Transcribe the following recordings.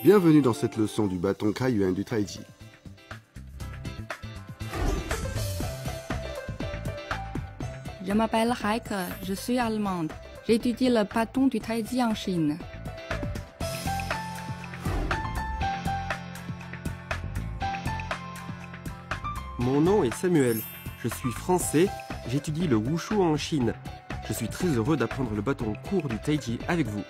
Bienvenue dans cette leçon du bâton Kaiyuan du Taiji. Je m'appelle Heike, je suis allemande. J'étudie le bâton du Taiji en Chine. Mon nom est Samuel. Je suis français. J'étudie le wushu en Chine. Je suis très heureux d'apprendre le bâton court du Taiji avec vous.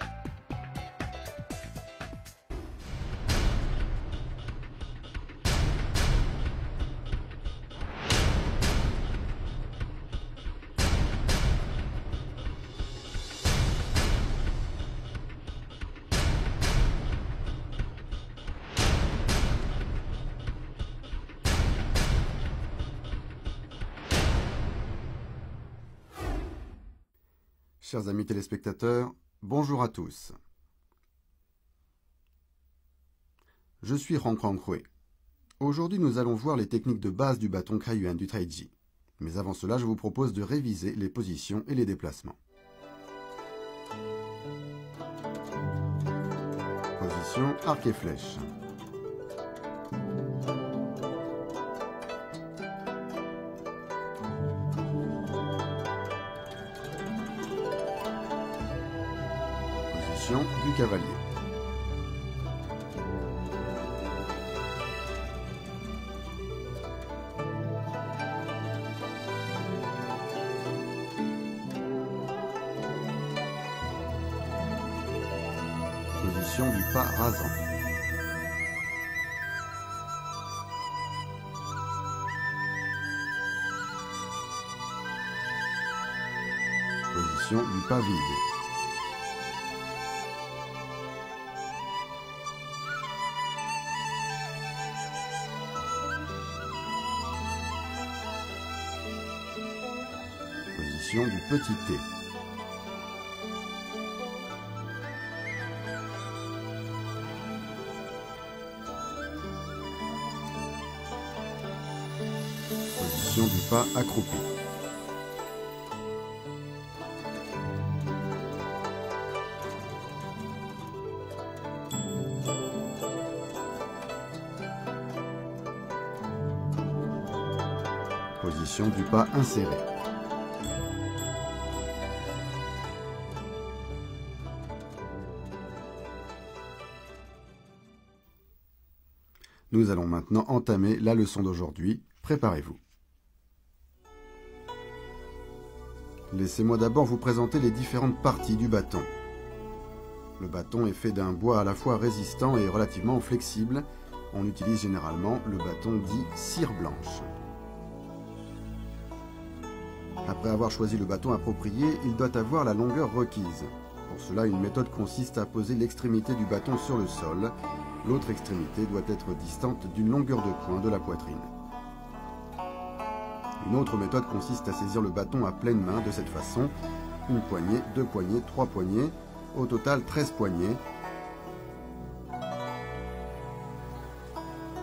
Chers amis téléspectateurs, bonjour à tous. Je suis Hong Kong Hui. Aujourd'hui, nous allons voir les techniques de base du bâton Kaiyuan du Taiji. Mais avant cela, je vous propose de réviser les positions et les déplacements. Position arc et flèche. Du cavalier. Position du pas rasant. Position du pas vide. Position du petit T. Position du pas accroupi. Position du pas inséré. Nous allons maintenant entamer la leçon d'aujourd'hui. Préparez-vous. Laissez-moi d'abord vous présenter les différentes parties du bâton. Le bâton est fait d'un bois à la fois résistant et relativement flexible. On utilise généralement le bâton dit cire blanche. Après avoir choisi le bâton approprié, il doit avoir la longueur requise. Pour cela, une méthode consiste à poser l'extrémité du bâton sur le sol. L'autre extrémité doit être distante d'une longueur de poing de la poitrine. Une autre méthode consiste à saisir le bâton à pleine main de cette façon. Une poignée, deux poignées, trois poignées, au total 13 poignées.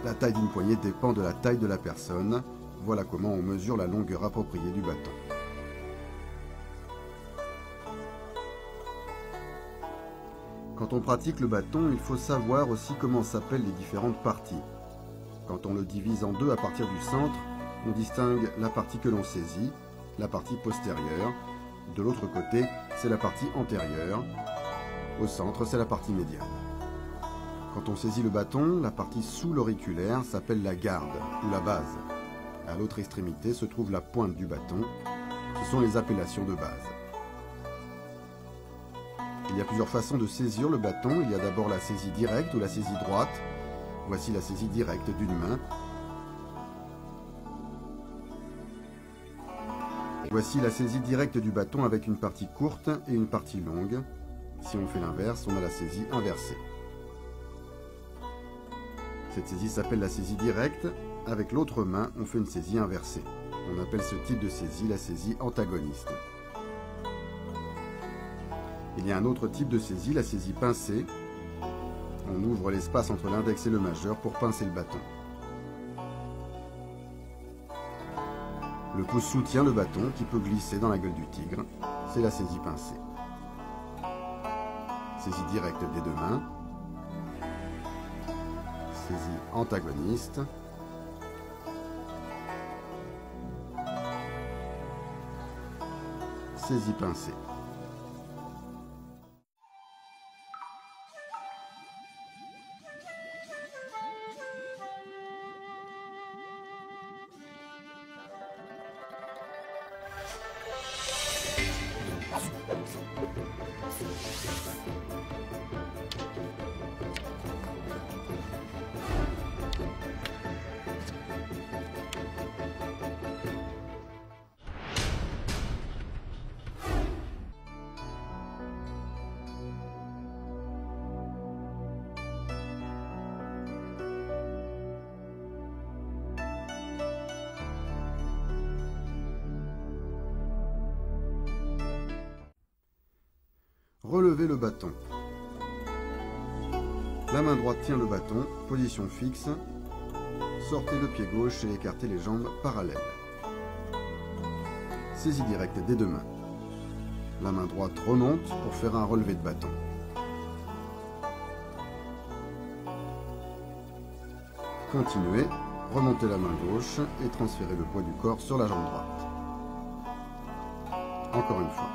La taille d'une poignée dépend de la taille de la personne. Voilà comment on mesure la longueur appropriée du bâton. Quand on pratique le bâton, il faut savoir aussi comment s'appellent les différentes parties. Quand on le divise en deux à partir du centre, on distingue la partie que l'on saisit, la partie postérieure. De l'autre côté, c'est la partie antérieure. Au centre, c'est la partie médiane. Quand on saisit le bâton, la partie sous l'auriculaire s'appelle la garde ou la base. À l'autre extrémité se trouve la pointe du bâton. Ce sont les appellations de base. Il y a plusieurs façons de saisir le bâton. Il y a d'abord la saisie directe ou la saisie droite. Voici la saisie directe d'une main. Voici la saisie directe du bâton avec une partie courte et une partie longue. Si on fait l'inverse, on a la saisie inversée. Cette saisie s'appelle la saisie directe. Avec l'autre main, on fait une saisie inversée. On appelle ce type de saisie la saisie antagoniste. Il y a un autre type de saisie, la saisie pincée. On ouvre l'espace entre l'index et le majeur pour pincer le bâton. Le pouce soutient le bâton qui peut glisser dans la gueule du tigre. C'est la saisie pincée. Saisie directe des deux mains. saisie antagoniste. Saisie pincée. Relevez le bâton. La main droite tient le bâton, position fixe. Sortez le pied gauche et écartez les jambes parallèles. Saisie directe des deux mains. La main droite remonte pour faire un relevé de bâton. Continuez, remontez la main gauche et transférez le poids du corps sur la jambe droite. Encore une fois.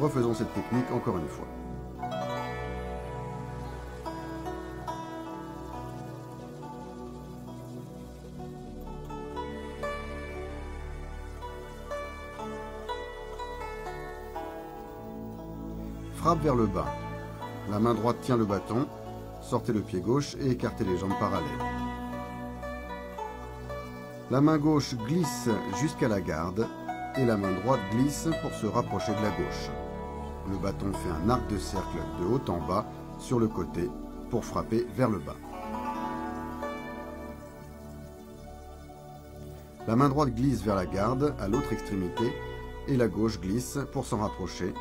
Refaisons cette technique encore une fois. Frappe vers le bas. La main droite tient le bâton. Sortez le pied gauche et écartez les jambes parallèles. La main gauche glisse jusqu'à la garde et la main droite glisse pour se rapprocher de la gauche. Le bâton fait un arc de cercle de haut en bas sur le côté pour frapper vers le bas. La main droite glisse vers la garde à l'autre extrémité et la gauche glisse pour s'en rapprocher.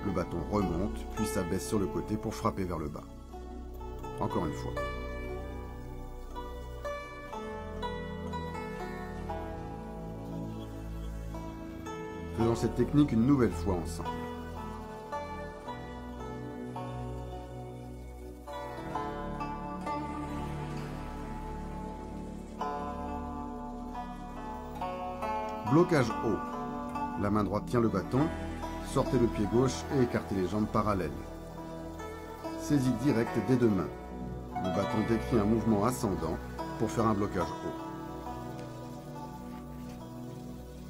Le bâton remonte puis s'abaisse sur le côté pour frapper vers le bas. Encore une fois. Faisons cette technique une nouvelle fois ensemble. Blocage haut. La main droite tient le bâton, sortez le pied gauche et écartez les jambes parallèles. Saisie directe des deux mains. Le bâton décrit un mouvement ascendant pour faire un blocage haut.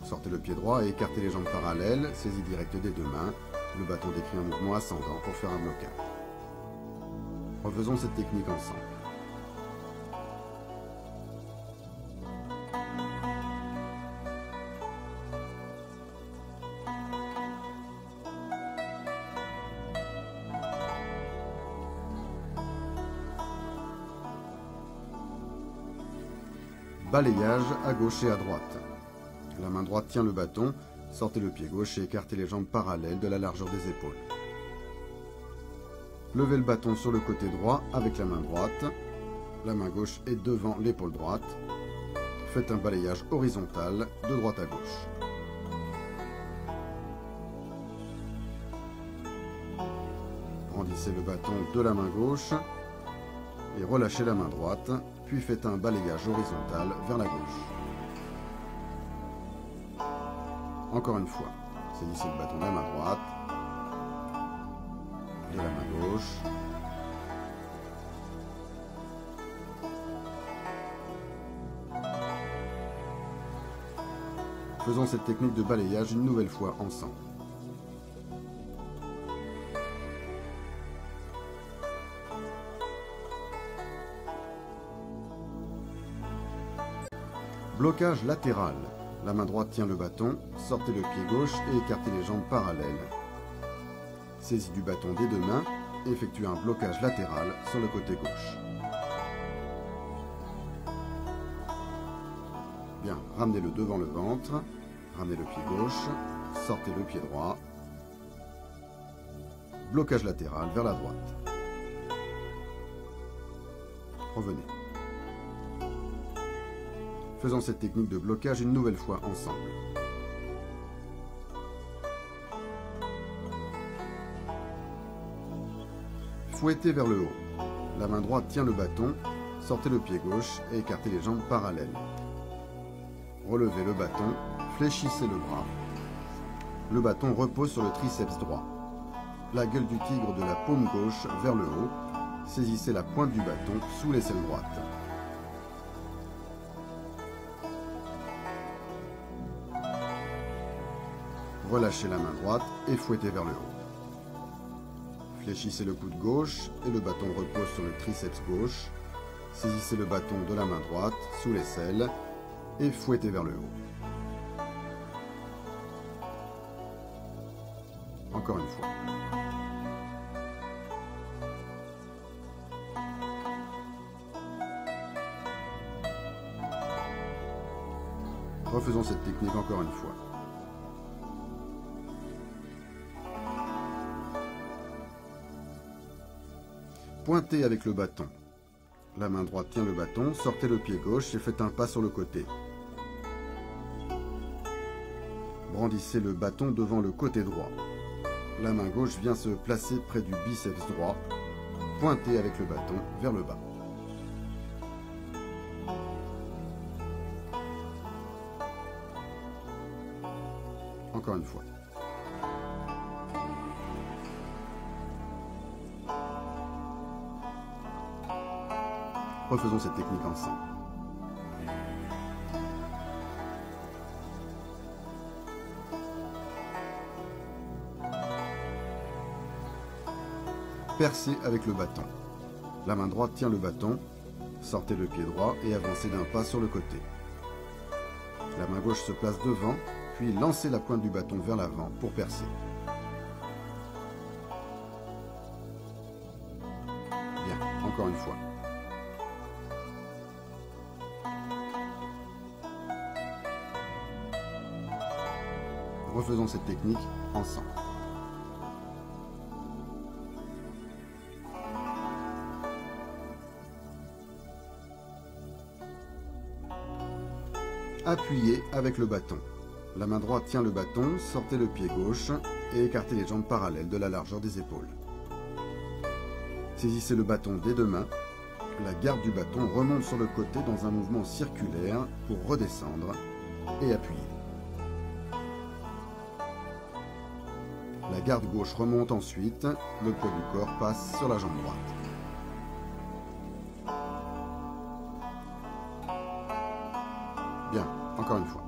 Sortez le pied droit et écartez les jambes parallèles, saisie directe des deux mains. Le bâton décrit un mouvement ascendant pour faire un blocage. Refaisons cette technique ensemble. Balayage à gauche et à droite. La main droite tient le bâton, sortez le pied gauche et écartez les jambes parallèles de la largeur des épaules. Levez le bâton sur le côté droit avec la main droite. La main gauche est devant l'épaule droite. Faites un balayage horizontal de droite à gauche. Brandissez le bâton de la main gauche et relâchez la main droite, puis faites un balayage horizontal vers la gauche. Encore une fois, saisissez le bâton de la main droite, de la main gauche, faisons cette technique de balayage une nouvelle fois ensemble. Blocage latéral. La main droite tient le bâton, sortez le pied gauche et écartez les jambes parallèles. Saisie du bâton des deux mains, effectuez un blocage latéral sur le côté gauche. Bien, ramenez-le devant le ventre, ramenez le pied gauche, sortez le pied droit. Blocage latéral vers la droite. Revenez. Faisons cette technique de blocage une nouvelle fois ensemble. Fouettez vers le haut. La main droite tient le bâton, sortez le pied gauche et écartez les jambes parallèles. Relevez le bâton, fléchissez le bras. Le bâton repose sur le triceps droit. La gueule du tigre de la paume gauche vers le haut. Saisissez la pointe du bâton sous l'aisselle droite. Relâchez la main droite et fouettez vers le haut. Fléchissez le coude gauche et le bâton repose sur le triceps gauche. Saisissez le bâton de la main droite sous l'aisselle et fouettez vers le haut. Encore une fois. Refaisons cette technique encore une fois. Pointez avec le bâton. La main droite tient le bâton, sortez le pied gauche et faites un pas sur le côté. Brandissez le bâton devant le côté droit. La main gauche vient se placer près du biceps droit. Pointez avec le bâton vers le bas. Encore une fois. Refaisons cette technique ensemble. Percez avec le bâton. La main droite tient le bâton, sortez le pied droit et avancez d'un pas sur le côté. La main gauche se place devant, puis lancez la pointe du bâton vers l'avant pour percer. Bien, encore une fois. Refaisons cette technique ensemble. Appuyez avec le bâton. La main droite tient le bâton, sortez le pied gauche et écartez les jambes parallèles de la largeur des épaules. Saisissez le bâton des deux mains. La garde du bâton remonte sur le côté dans un mouvement circulaire pour redescendre et appuyer. La garde gauche remonte ensuite, le poids du corps passe sur la jambe droite. Bien, encore une fois.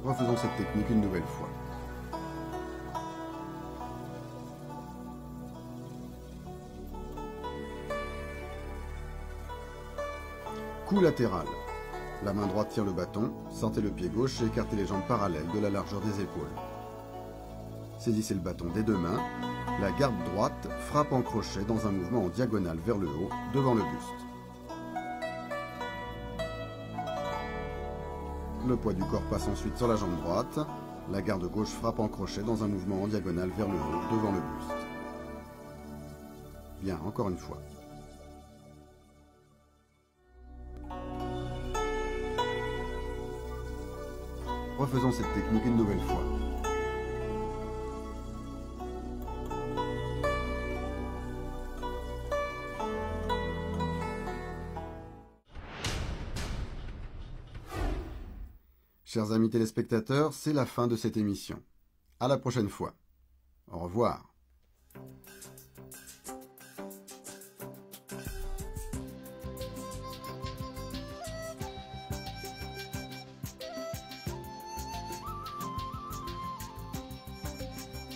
Refaisons cette technique une nouvelle fois. Coup latéral. La main droite tient le bâton, sortez le pied gauche et écartez les jambes parallèles de la largeur des épaules. Saisissez le bâton des deux mains. La garde droite frappe en crochet dans un mouvement en diagonale vers le haut, devant le buste. Le poids du corps passe ensuite sur la jambe droite. La garde gauche frappe en crochet dans un mouvement en diagonale vers le haut, devant le buste. Bien, encore une fois. Refaisons cette technique une nouvelle fois. Chers amis téléspectateurs, c'est la fin de cette émission. À la prochaine fois. Au revoir.